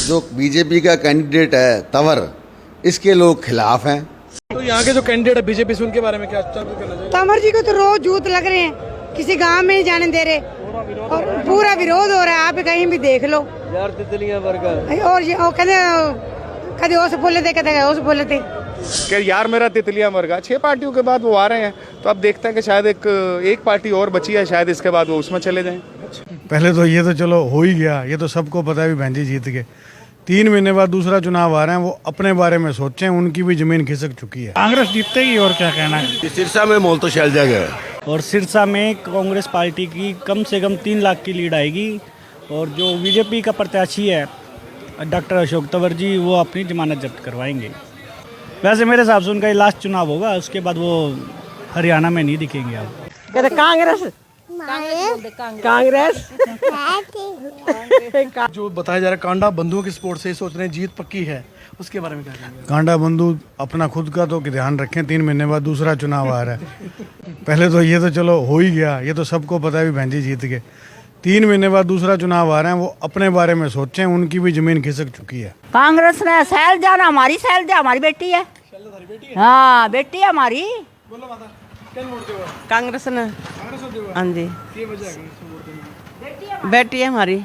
जो बीजेपी का कैंडिडेट है तंवर, इसके लोग खिलाफ हैं। तो यहाँ के जो कैंडिडेट है बीजेपी से, उनके बारे में क्या कहना चाहिए? तंवर जी को तो रोज जूत लग रहे हैं, किसी गांव में नहीं जाने दे रहे और पूरा विरोध हो रहा है। आप कहीं भी देख लो यार तितलियां वर्गा और कदे उस बोले थे, कदे उस बोले थे कि यार मेरा तितलियां वर्गा। 6 पार्टियों के बाद वो आ रहे हैं, तो अब देखते हैं कि शायद एक पार्टी और बची है, शायद इसके बाद वो उसमें चले जाएं। पहले तो ये तो चलो हो ही गया, ये तो सबको पता है भी बहन जी जीत गए। 3 महीने बाद दूसरा चुनाव आ रहे हैं, वो अपने बारे में सोचें, उनकी भी जमीन खिसक चुकी है। कांग्रेस जीतेगी और क्या कहना है। सिरसा में मोल तो शैलजा गया और सिरसा में कांग्रेस पार्टी की कम से कम 3 लाख की लीड आएगी और जो बीजेपी का प्रत्याशी है डॉक्टर अशोक तंवर जी, वो अपनी जमानत जब्त करवाएंगे। वैसे मेरे हिसाब से उनका ये लास्ट चुनाव होगा, उसके बाद वो हरियाणा में नहीं दिखेंगे। आप कांग्रेस कांग्रेस जो बताया जा रहा है कांडा बंधुओं की सपोर्ट से सोच रहे हैं जीत पक्की है, उसके बारे में क्या कहेंगे? कांडा बंधु अपना खुद का तो ध्यान रखें, 3 महीने बाद दूसरा चुनाव आ रहा है। पहले तो ये तो चलो हो ही गया, ये तो सबको पता है भी बहन जी जीत गए। 3 महीने बाद दूसरा चुनाव आ रहे हैं, वो अपने बारे में सोचें, उनकी भी जमीन खिसक चुकी है। कांग्रेस ने शैलजा ना, हमारी शैलजा हमारी बेटी है। हाँ बेटी है हमारी। कांग्रेस ने, हाँ जी बेटी है हमारी,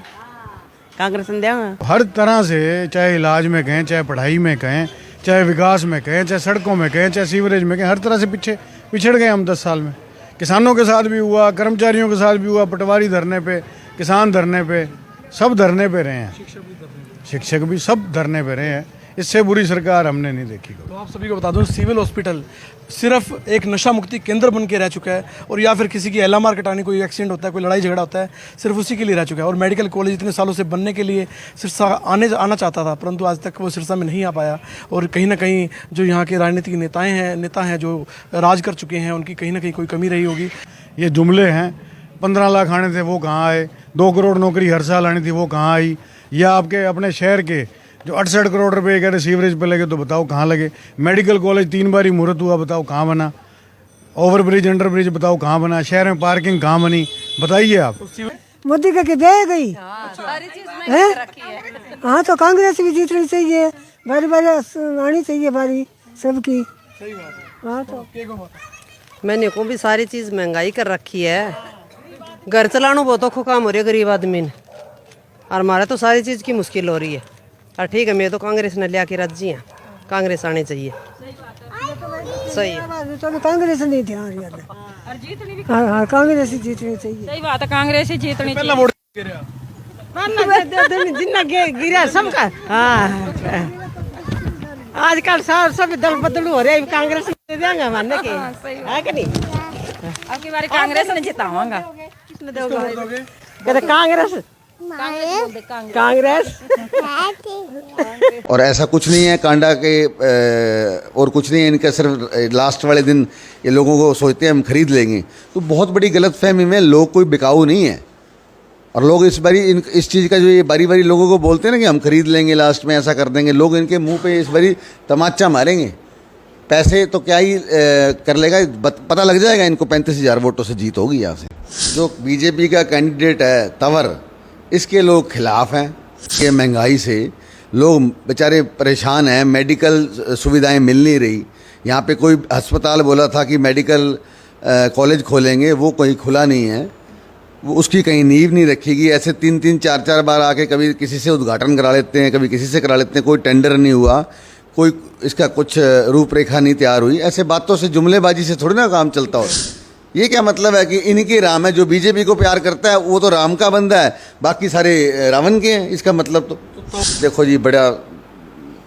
कांग्रेस ने देंगे। हर तरह से, चाहे इलाज में कहें, चाहे पढ़ाई में कहें, चाहे विकास में कहें, चाहे सड़कों में कहें, चाहे सीवरेज में कहें, हर तरह से पिछड़ गए हम 10 साल में। किसानों के साथ भी हुआ, कर्मचारियों के साथ भी हुआ, पटवारी धरने पे, किसान धरने पे, सब धरने पे रहे हैं, शिक्षक भी सब धरने पे रहे हैं। इससे बुरी सरकार हमने नहीं देखी। तो आप सभी को बता दूं, सिविल हॉस्पिटल सिर्फ एक नशा मुक्ति केंद्र बन के रह चुका है, और या फिर किसी की एलएमआर कटाने, कोई एक्सीडेंट होता है, कोई लड़ाई झगड़ा होता है, सिर्फ उसी के लिए रह चुका है। और मेडिकल कॉलेज इतने सालों से बनने के लिए सिरसा आना चाहता था, परंतु आज तक वो सिरसा में नहीं आ पाया। और कहीं ना कहीं जो यहाँ के राजनीतिक नेता हैं जो राज कर चुके हैं, उनकी कहीं ना कहीं कोई कमी रही होगी। ये जुमले हैं, 15 लाख आने थे वो कहाँ आए, 2 करोड़ नौकरी हर साल आनी थी वो कहाँ आई, या आपके अपने शहर के जो 68 करोड़ रुपए कह रहे सीवरेज पे लगे, तो बताओ कहाँ लगे। मेडिकल कॉलेज 3 बार ही मुहूर्त हुआ, बताओ कहाँ बना। ओवर ब्रिज, अंडर ब्रिज बताओ कहाँ बना। शहर में पार्किंग कहाँ बनी, बताइए आप। मोदी का दे गई। हाँ तो कांग्रेस भी जीतनी चाहिए, बारी बारी आनी चाहिए बारी सबकी। हाँ तो मैंने को भी सारी चीज महंगाई कर रखी है, घर चलाना बहुत औखा काम हो रही है गरीब आदमी ने, और हमारा तो सारी चीज की मुश्किल हो रही है। और ठीक है, मैं तो कांग्रेस ने लिया के राजी हैं, कांग्रेस आनी चाहिए। सही है, तो कांग्रेस नहीं ध्यान हाँ कांग्रेस ही जीतनी चाहिए। सही बात है, कांग्रेस ही जीतनी पहला वोट जिन्ना गिरा सबका। हाँ आजकल सब दल बदल हो रहे, कांग्रेस दे देंगे मानने के है कि नहीं। अब की बारी कांग्रेस ने जितावांगा। कांग्रेस कांग्रेस और ऐसा कुछ नहीं है कांडा के और कुछ नहीं है इनका, सिर्फ लास्ट वाले दिन ये लोगों को सोचते हैं हम खरीद लेंगे, तो बहुत बड़ी गलतफहमी में। लोग कोई बिकाऊ नहीं है, और लोग इस बारी इस चीज़ का जो ये बारी बारी लोगों को बोलते हैं ना कि हम खरीद लेंगे, लास्ट में ऐसा कर देंगे, लोग इनके मुंह पे इस बारी तमाचा मारेंगे। पैसे तो क्या ही कर लेगा, पता लग जाएगा इनको 35,000 वोटों से जीत होगी यहाँ से। जो बीजेपी का कैंडिडेट है तंवर, इसके लोग खिलाफ हैं। ये महंगाई से लोग बेचारे परेशान हैं, मेडिकल सुविधाएं मिल नहीं रही। यहाँ पे कोई अस्पताल बोला था कि मेडिकल कॉलेज खोलेंगे, वो कोई खुला नहीं है, वो उसकी कहीं नींव नहीं रखी। ऐसे 3-3, 4-4 बार आके कभी किसी से उद्घाटन करा लेते हैं, कभी किसी से करा लेते हैं, कोई टेंडर नहीं हुआ, कोई इसका कुछ रूपरेखा नहीं तैयार हुई। ऐसे बातों से, जुमलेबाजी से थोड़ी ना काम चलता हो। ये क्या मतलब है कि इनकी राम है, जो बीजेपी को प्यार करता है वो तो राम का बंदा है, बाकी सारे रावण के हैं। इसका मतलब तो देखो जी, बड़ा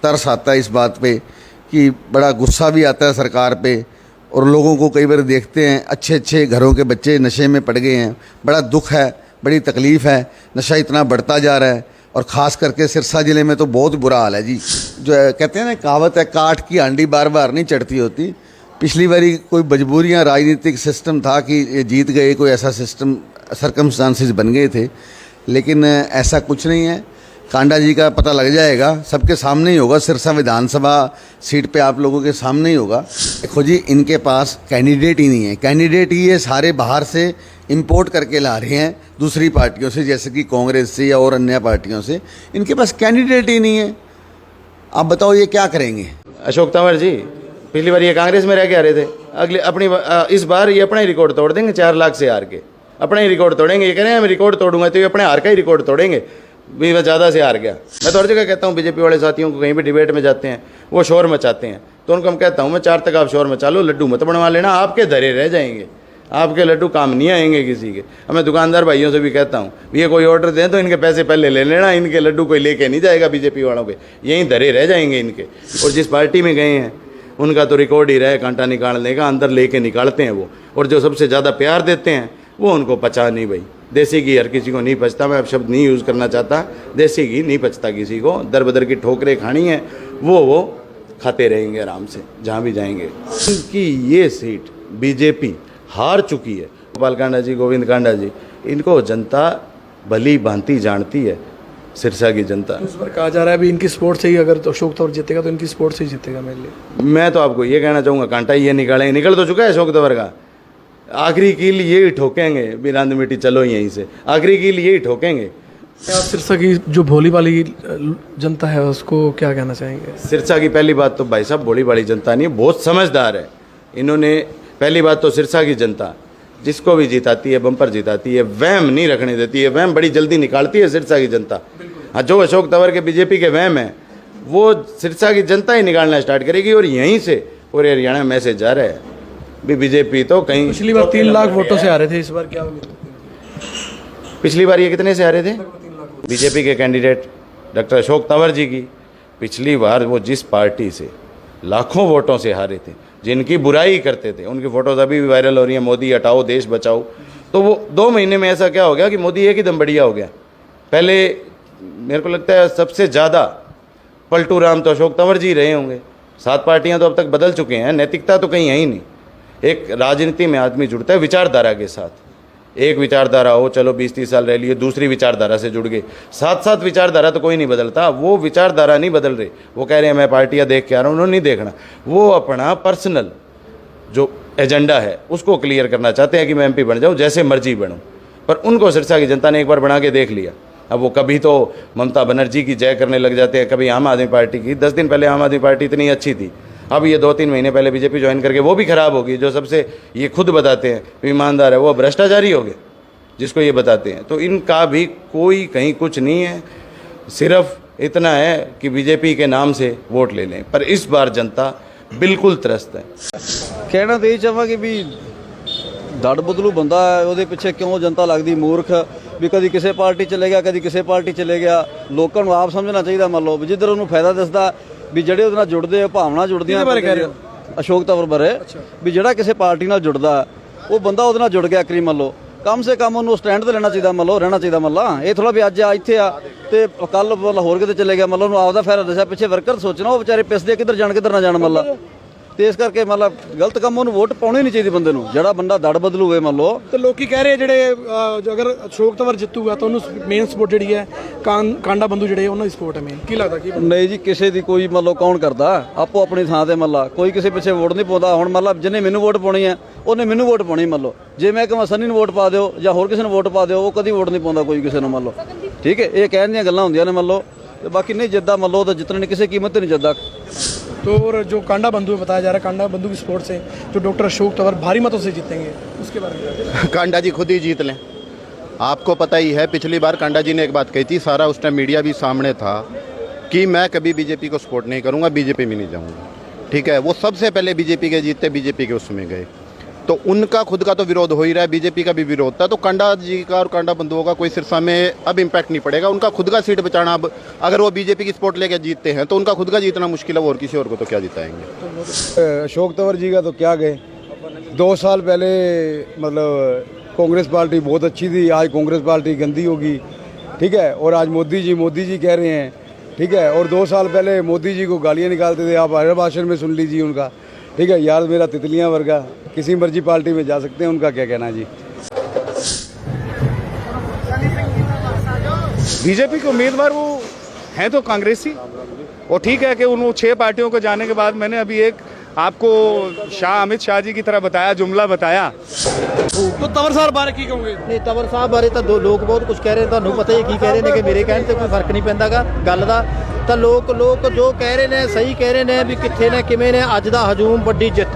तरस आता है इस बात पे, कि बड़ा गुस्सा भी आता है सरकार पे। और लोगों को कई बार देखते हैं, अच्छे अच्छे घरों के बच्चे नशे में पड़ गए हैं, बड़ा दुख है, बड़ी तकलीफ़ है। नशा इतना बढ़ता जा रहा है, और ख़ास करके सिरसा ज़िले में तो बहुत बुरा हाल है जी। जो कहते हैं ना, कहावत है, काठ की हांडी बार बार नहीं चढ़ती होती। पिछली बारी कोई मजबूरियाँ, राजनीतिक सिस्टम था कि ये जीत गए, कोई ऐसा सिस्टम सर्कमस्टांसेस बन गए थे, लेकिन ऐसा कुछ नहीं है। कांडा जी का पता लग जाएगा, सबके सामने ही होगा, सिरसा विधानसभा सीट पे आप लोगों के सामने ही होगा। देखो जी, इनके पास कैंडिडेट ही नहीं है, कैंडिडेट ही ये सारे बाहर से इंपोर्ट करके ला रहे हैं दूसरी पार्टियों से, जैसे कि कांग्रेस से या और अन्य पार्टियों से। इनके पास कैंडिडेट ही नहीं है। आप बताओ ये क्या करेंगे? अशोक तंवर जी पिछली बार ये कांग्रेस में रह के आ रहे थे, अगले अपनी इस बार ये अपना ही रिकॉर्ड तोड़ देंगे 4 लाख से हार के, अपना ही रिकॉर्ड तोड़ेंगे। ये कह रहे हैं मैं रिकॉर्ड तोड़ूंगा, तो ये अपने हार का ही रिकॉर्ड तोड़ेंगे। भी वह ज़्यादा से हार गया। मैं तो हर जगह कहता हूँ बीजेपी वाले साथियों को, कहीं भी डिबेट में जाते हैं वो शोर मचाते हैं, तो उनको हम कहता हूँ मैं 4 तक आप शोर मचा लो, लड्डू मत बनवा लेना, आपके धरे रह जाएंगे, आपके लड्डू काम नहीं आएंगे किसी के। अब मैं दुकानदार भाइयों से भी कहता हूँ ये कोई ऑर्डर दें तो इनके पैसे पहले ले लेना, इनके लड्डू कोई लेके नहीं जाएगा बीजेपी वालों के, यहीं धरे रह जाएंगे इनके। और जिस पार्टी में गए हैं उनका तो रिकॉर्ड ही रहा है कांटा निकालने का, अंदर लेके निकालते हैं वो। और जो सबसे ज़्यादा प्यार देते हैं वो उनको पचा नहीं भाई। देसी घी हर किसी को नहीं पचता, मैं अब शब्द नहीं यूज़ करना चाहता, देसी घी नहीं पचता किसी को। दर बदर की ठोकरें खानी है वो खाते रहेंगे आराम से जहाँ भी जाएंगे। उनकी ये सीट बीजेपी हार चुकी है। गोपाल कांडा जी, गोविंद कांडा जी, इनको जनता भली भांति जानती है, सिरसा की जनता। इस बार कहा जा रहा है अभी इनकी सपोर्ट से ही अगर तो अशोक तंवर जीतेगा तो इनकी सपोर्ट से ही जीतेगा। मेरे लिए मैं तो आपको ये कहना चाहूँगा कांटा ये निकालेंगे, निकल तो चुका है अशोक तंवर का, आखिरी कील ये ही ठोकेंगे। बिरांद मिट्टी चलो यहीं से, आखिरी कील ये ही ठोकेंगे। आप सिरसा की जो भोली वाली जनता है उसको क्या कहना चाहेंगे? सिरसा की पहली बात तो भाई साहब भोली वाली जनता नहीं है, बहुत समझदार है। इन्होंने पहली बात तो सिरसा की जनता जिसको भी जिताती है, बम्पर जिताती है, वहम नहीं रखने देती है, वहम बड़ी जल्दी निकालती है सिरसा की जनता। हाँ, जो अशोक तंवर के बीजेपी के वहम है वो सिरसा की जनता ही निकालना स्टार्ट करेगी। और यहीं से पूरे हरियाणा में मैसेज जा रहा है भी बीजेपी तो कहीं। पिछली बार 3 लाख वोटों से आ रहे थे, इस बार क्या होगा? पिछली बार ये कितने से आ रहे थे? बीजेपी के कैंडिडेट डॉक्टर अशोक तंवर जी की पिछली बार वो जिस पार्टी से लाखों वोटों से हारे थे, जिनकी बुराई करते थे, उनकी फोटोज अभी भी वायरल हो रही है, मोदी हटाओ देश बचाओ। तो वो 2 महीने में ऐसा क्या हो गया कि मोदी एक ही दम बढ़िया हो गया। पहले मेरे को लगता है सबसे ज़्यादा पलटू राम तो अशोक तंवर जी रहे होंगे। 7 पार्टियां तो अब तक बदल चुके हैं, नैतिकता तो कहीं है ही नहीं। एक राजनीति में आदमी जुड़ता है विचारधारा के साथ, एक विचारधारा हो चलो 20-30 साल रह लिए, दूसरी विचारधारा से जुड़ गए, साथ विचारधारा तो कोई नहीं बदलता। वो विचारधारा नहीं बदल रहे, वो कह रहे हैं मैं पार्टियां देख के आ रहा हूँ, उन्होंने नहीं देखना। वो अपना पर्सनल जो एजेंडा है उसको क्लियर करना चाहते हैं कि मैं MP बन जाऊँ, जैसे मर्जी बनूँ। पर उनको सिरसा की जनता ने एक बार बना के देख लिया। अब वो कभी तो ममता बनर्जी की जय करने लग जाते हैं, कभी आम आदमी पार्टी की। 10 दिन पहले आम आदमी पार्टी इतनी अच्छी थी, अब ये 2-3 महीने पहले बीजेपी ज्वाइन करके वो भी खराब होगी। जो सबसे ये खुद बताते हैं ईमानदार है वो भ्रष्टाचारी हो गए, जिसको ये बताते हैं। तो इनका भी कोई कहीं कुछ नहीं है, सिर्फ इतना है कि बीजेपी के नाम से वोट ले लें। पर इस बार जनता बिल्कुल त्रस्त है। कहना तो यही चाहांगे भी दड़ बदलू बंदा है, ਉਹਦੇ ਪਿੱਛੇ ਕਿਉਂ जनता लगती मूर्ख भी कभी किसी पार्टी चले गया, कभी किसी पार्टी चले गया। लोगों को आप समझना चाहिए। मान लो भी जिधर उन्होंने फायदा दसदा भी ਜਿਹੜੇ ਉਹਦੇ ਨਾਲ ਜੁੜਦੇ ਭਾਵਨਾ ਜੁੜਦੀਆਂ ਅਸ਼ੋਕ ਤੰਵਰ ਬਾਰੇ ਵੀ ਜਿਹੜਾ ਕਿਸੇ ਪਾਰਟੀ ਨਾਲ ਜੁੜਦਾ ਉਹ ਬੰਦਾ ਉਹਦੇ ਨਾਲ ਜੁੜ ਗਿਆ ਕਰੀ ਮੰਨ ਲਓ, ਕਮ ਸੇ ਕਮ ਉਹਨੂੰ ਸਟੈਂਡ ਤੇ ਲੈਣਾ ਚਾਹੀਦਾ, ਮੰਨ ਲਓ ਰਹਿਣਾ ਚਾਹੀਦਾ। ਮੰਨ ਲਾ ਇਹ ਥੋੜਾ ਵੀ ਅੱਜ ਇੱਥੇ ਆ ਤੇ ਕੱਲ ਹੋਰ ਕਿਤੇ ਚਲੇ ਗਿਆ, ਮੰਨ ਲਓ ਉਹਨੂੰ ਆਪਦਾ ਫਾਇਦਾ ਦੱਸਿਆ, ਪਿੱਛੇ ਵਰਕਰ ਸੋਚਣਾ ਉਹ ਵਿਚਾਰੇ ਪਿਸਦੇ ਕਿੱਧਰ ਜਾਣ ਕਿੱਧਰ ਨਾ ਜਾਣ। ਮੰਨ ਲਾ ਤੇ ਇਸ ਕਰਕੇ ਮਤਲਬ ਗਲਤ ਕੰਮ ਉਹਨੂੰ ਵੋਟ ਪਾਉਣੀ ਨਹੀਂ ਚਾਹੀਦੀ ਬੰਦੇ ਨੂੰ, ਜਿਹੜਾ ਬੰਦਾ ਦੜ ਬਦਲੂ ਹੋਵੇ। ਮੰਨ ਲਓ ਤੇ ਲੋਕੀ ਕਹਿ ਰਹੇ ਜਿਹੜੇ ਅਗਰ ਅਸ਼ੋਕ ਤੰਵਰ ਜਿੱਤੂਗਾ ਤਾਂ ਉਹਨੂੰ ਮੇਨ ਸਪੋਰਟ ਜਿਹੜੀ ਹੈ ਕਾਂਡਾ ਬੰਧੂ ਜਿਹੜੇ ਉਹਨਾਂ ਦੀ ਸਪੋਰਟ ਹੈ ਮੇਨ। ਕੀ ਲੱਗਦਾ ਕੀ? ਨਹੀਂ ਜੀ, ਕਿਸੇ ਦੀ ਕੋਈ ਮੰਨ ਲਓ ਕੌਣ ਕਰਦਾ, ਆਪੋ ਆਪਣੀ ਥਾਂ ਤੇ ਮੰਨ ਲਾ ਕੋਈ ਕਿਸੇ ਪਿੱਛੇ ਵੋਟ ਨਹੀਂ ਪਾਉਂਦਾ। ਹੁਣ ਮੰਨ ਲਾ ਜਿਹਨੇ ਮੈਨੂੰ ਵੋਟ ਪਾਉਣੀ ਹੈ ਉਹਨੇ ਮੈਨੂੰ ਵੋਟ ਪਾਉਣੀ। ਮੰਨ ਲਓ ਜੇ ਮੈਂ ਕਹਾਂ ਸਨੀ ਨੂੰ ਵੋਟ ਪਾ ਦਿਓ ਜਾਂ ਹੋਰ ਕਿਸੇ ਨੂੰ ਵੋਟ ਪਾ ਦਿਓ, ਉਹ ਕਦੀ ਵੋਟ ਨਹੀਂ ਪਾਉਂਦਾ ਕੋਈ ਕਿਸੇ ਨੂੰ। ਮੰਨ ਲਓ ਠੀਕ ਹੈ, ਇਹ ਕਹਿਣ ਦੀਆਂ ਗੱਲਾਂ ਹੁੰਦੀਆਂ ਨੇ। ਮੰਨ ਲਓ ਤੇ ਬਾਕੀ ਨਹੀਂ ਜਿੱਦਾਂ ਮੰਨ ਲਓ ਤਾਂ ਜਿੱਤਣ ਨੇ ਕਿਸੇ कीमत ਤੇ नहीं जिद्दा। तो और जो कांडा बंधु है बताया जा रहा है, कांडा बंधु की सपोर्ट से जो डॉक्टर अशोक तंवर भारी मतों से जीतेंगे, उसके बारे में? कांडा जी खुद ही जीत लें। आपको पता ही है पिछली बार कांडा जी ने एक बात कही थी, सारा उस टाइम मीडिया भी सामने था कि मैं कभी बीजेपी को सपोर्ट नहीं करूंगा, बीजेपी में नहीं जाऊंगा। ठीक है, वो सबसे पहले बीजेपी के जीतते बीजेपी के उसमें गए, तो उनका खुद का तो विरोध हो ही रहा है, बीजेपी का भी विरोध था। तो कांडा जी का और कांडा बंधुओं का कोई सिरसा में अब इम्पैक्ट नहीं पड़ेगा। उनका खुद का सीट बचाना, अब अगर वो बीजेपी की सपोर्ट लेकर जीतते हैं तो उनका खुद का जीतना मुश्किल है, और किसी और को तो क्या जिताएंगे। अशोक तंवर जी का तो क्या गए, 2 साल पहले मतलब कांग्रेस पार्टी बहुत अच्छी थी, आज कांग्रेस पार्टी गंदी होगी। ठीक है, और आज मोदी जी कह रहे हैं। ठीक है, और 2 साल पहले मोदी जी को गालियाँ निकालते थे, आप हर भाषण में सुन लीजिए उनका। ठीक है, यार मेरा तितलियाँ वर्गा, किसी मर्जी पार्टी में जा सकते हैं, उनका क्या कहना जी। बीजेपी के उम्मीदवार वो हैं तो कांग्रेसी, और ठीक है कि उन 6 पार्टियों को जाने के बाद मैंने अभी एक आपको शाह अमित शाह जी की तरह बताया, जुमला बताया। तो तंवर साहब बारे की कहोगे? ਨਹੀਂ ਤਵਰ ਸਾਹਿਬ ਬਾਰੇ ਤਾਂ ਲੋਕ ਬਹੁਤ ਕੁਝ ਕਹਿ ਰਹੇ ਨੇ, ਤੁਹਾਨੂੰ ਪਤਾ ਹੀ ਕੀ ਕਹਿ ਰਹੇ ਨੇ ਕਿ ਮੇਰੇ ਕਹਿਣ ਤੇ ਕੋਈ ਫਰਕ ਨਹੀਂ ਪੈਂਦਾਗਾ ਗੱਲ ਦਾ। ਤਾਂ ਲੋਕ ਜੋ ਕਹਿ ਰਹੇ ਨੇ ਸਹੀ ਕਹਿ ਰਹੇ ਨੇ ਵੀ ਕਿੱਥੇ ਨੇ ਕਿਵੇਂ ਨੇ। ਅੱਜ ਦਾ ਹਜੂਮ ਵੱਡੀ ਜਿੱਤ